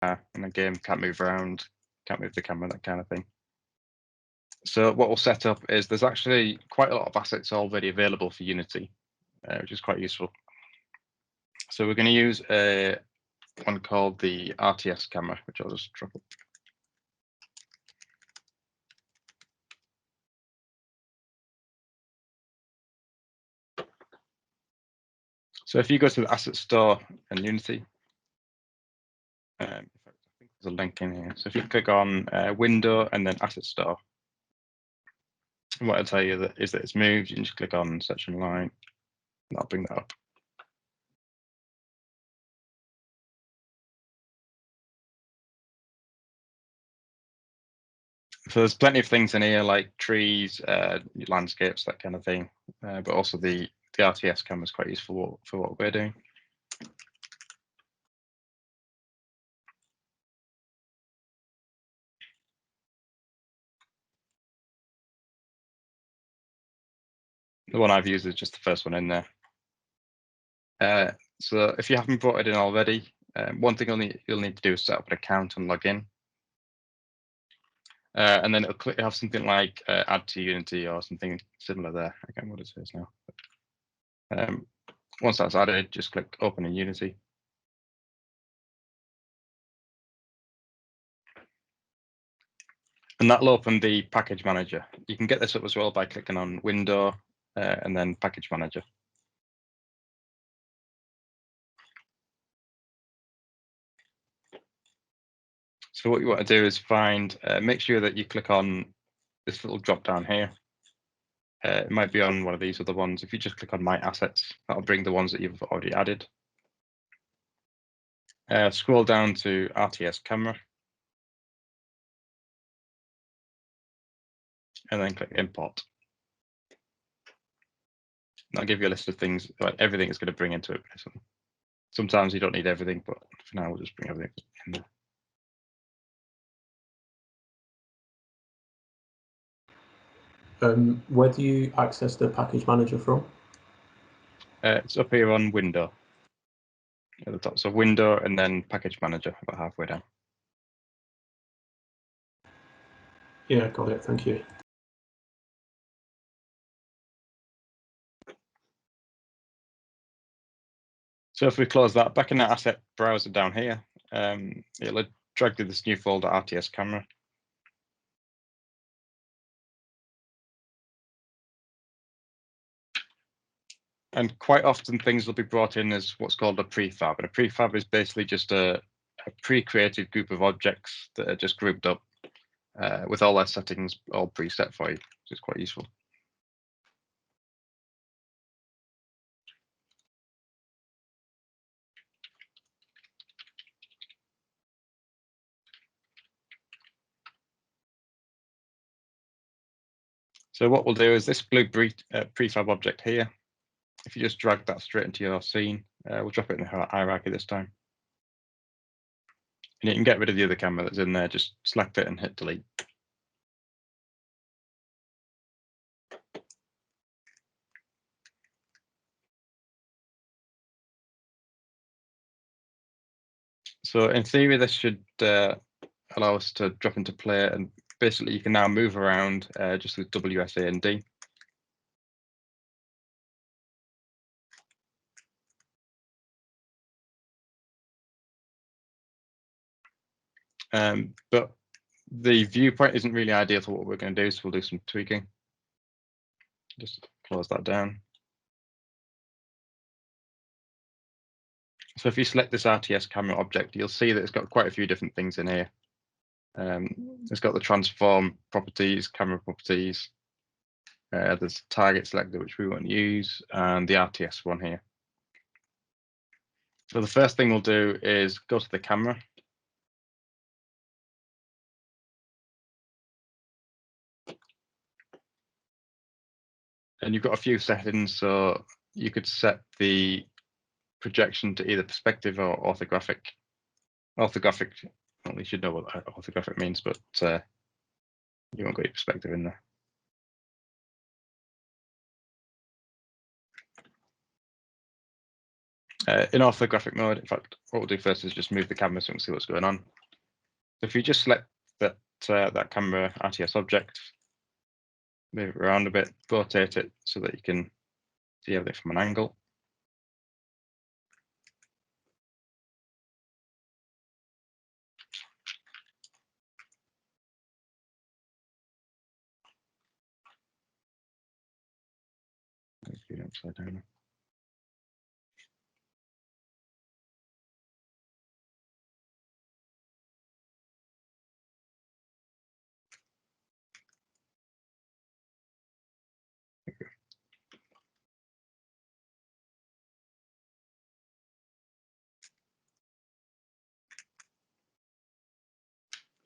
and the game can't move around, can't move the camera, that kind of thing. So what we'll set up is there's actually quite a lot of assets already available for Unity, which is quite useful. So we're going to use one called the RTS camera, which I'll just drop up. So if you go to the asset store in Unity, I think there's a link in here. So if you click on window and then asset store, what I'll tell you is that it's moved. You can just click on section line, and I'll bring that up. So there's plenty of things in here like trees, landscapes, that kind of thing, but also the RTS camera is quite useful for what we're doing. The one I've used is just the first one in there. So if you haven't brought it in already, one thing you'll need to do is set up an account and log in. And then it'll have something like add to Unity or something similar there. I can't remember what it says now. Once that's added, just click open in Unity. And that'll open the package manager. You can get this up as well by clicking on window and then package manager. So what you want to do is make sure that you click on this little drop down here. It might be on one of these other ones. If you just click on My Assets, that'll bring the ones that you've already added. Scroll down to RTS Camera. And then click Import. That'll give you a list of things, like everything it's going to bring into it. Sometimes you don't need everything, but for now we'll just bring everything in there. Where do you access the package manager from? It's up here on window at the top. So window and then package manager about halfway down. Yeah, got it. Thank you. So if we close that, back in that asset browser down here, it'll drag to this new folder, RTS camera. And quite often things will be brought in as what's called a prefab. And a prefab is basically just a pre-created group of objects that are just grouped up with all their settings all preset for you, which is quite useful. So what we'll do is this blue prefab object here, if you just drag that straight into your scene, we'll drop it in the hierarchy this time. And you can get rid of the other camera that's in there, just select it and hit delete. So in theory, this should allow us to drop into play, and basically you can now move around just with WSA and D. But the viewpoint isn't really ideal for what we're going to do, so we'll do some tweaking. Just close that down. So if you select this RTS camera object, you'll see that it's got quite a few different things in here. It's got the transform properties, camera properties. There's target selector, which we won't use, and the RTS one here. So the first thing we'll do is go to the camera. And you've got a few settings, so you could set the projection to either perspective or orthographic. Orthographic, well, you should know what orthographic means, but you won't get your perspective in there. In orthographic mode, in fact, what we'll do first is just move the camera so we can see what's going on. So if you just select that camera RTS object, move it around a bit, rotate it so that you can see everything from an angle. Upside down.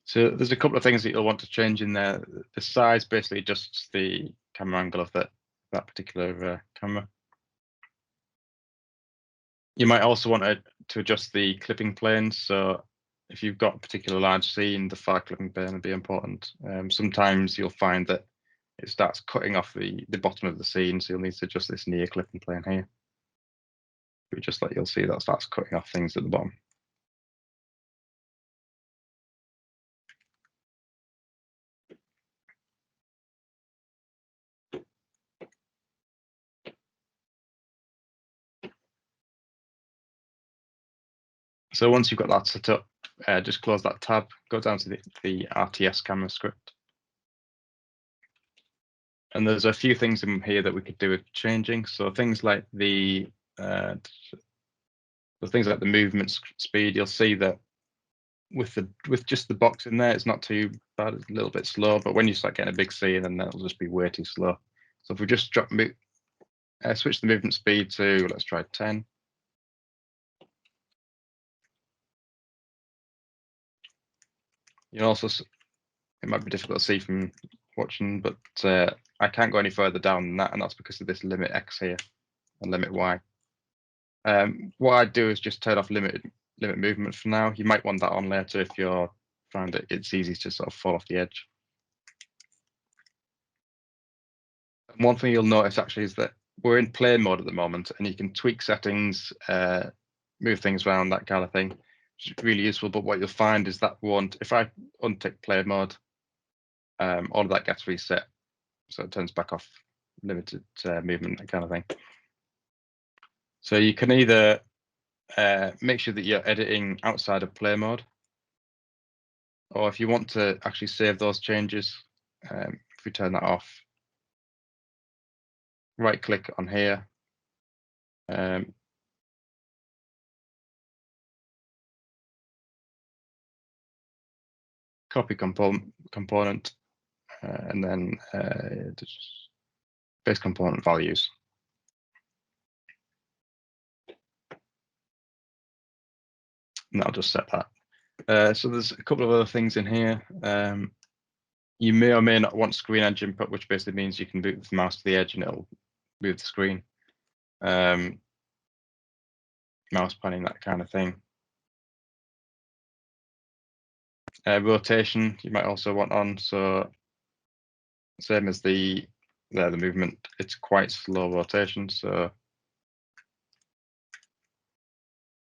So there's a couple of things that you'll want to change in there. The size basically adjusts the camera angle of that particular camera. You might also want to adjust the clipping plane. So if you've got a particular large scene, the far clipping plane will be important. Sometimes you'll find that it starts cutting off the bottom of the scene, so you'll need to adjust this near clipping plane here. Just like you'll see that starts cutting off things at the bottom. So once you've got that set up, just close that tab, go down to the RTS camera script. And there's a few things in here that we could do with changing. So things like the movement speed, you'll see that with just the box in there, it's not too bad. It's a little bit slow, but when you start getting a big scene, then that'll just be way too slow. So if we just switch the movement speed to, let's try 10. You also, it might be difficult to see from watching, but I can't go any further down than that, and that's because of this limit X here and limit Y. What I'd do is just turn off limit movement for now. You might want that on later if you're find that it's easy to sort of fall off the edge. And one thing you'll notice actually is that we're in play mode at the moment, and you can tweak settings, move things around, that kind of thing, which is really useful. But what you'll find is that if I untick play mode, all of that gets reset, so it turns back off limited movement, that kind of thing. So you can either make sure that you're editing outside of play mode, or if you want to actually save those changes, if we turn that off, right click on here, copy component, and then base component values. And that'll just set that. So there's a couple of other things in here. You may or may not want screen edge input, which basically means you can move the mouse to the edge and it'll move the screen. Mouse panning, that kind of thing. Rotation you might also want on, so same as the movement, it's quite slow rotation, so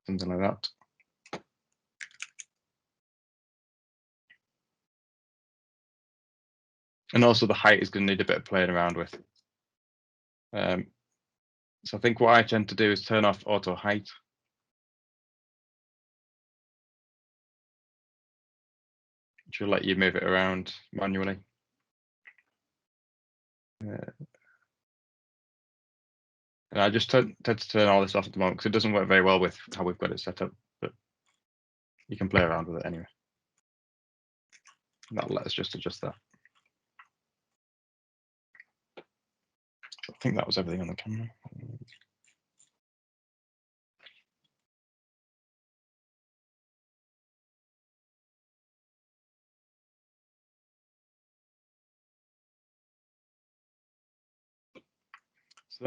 something like that. And also the height is going to need a bit of playing around with. So I think what I tend to do is turn off auto height. Which will let you move it around manually. And I just tend to turn all this off at the moment because it doesn't work very well with how we've got it set up, but you can play around with it anyway. That'll let us just adjust that. I think that was everything on the camera.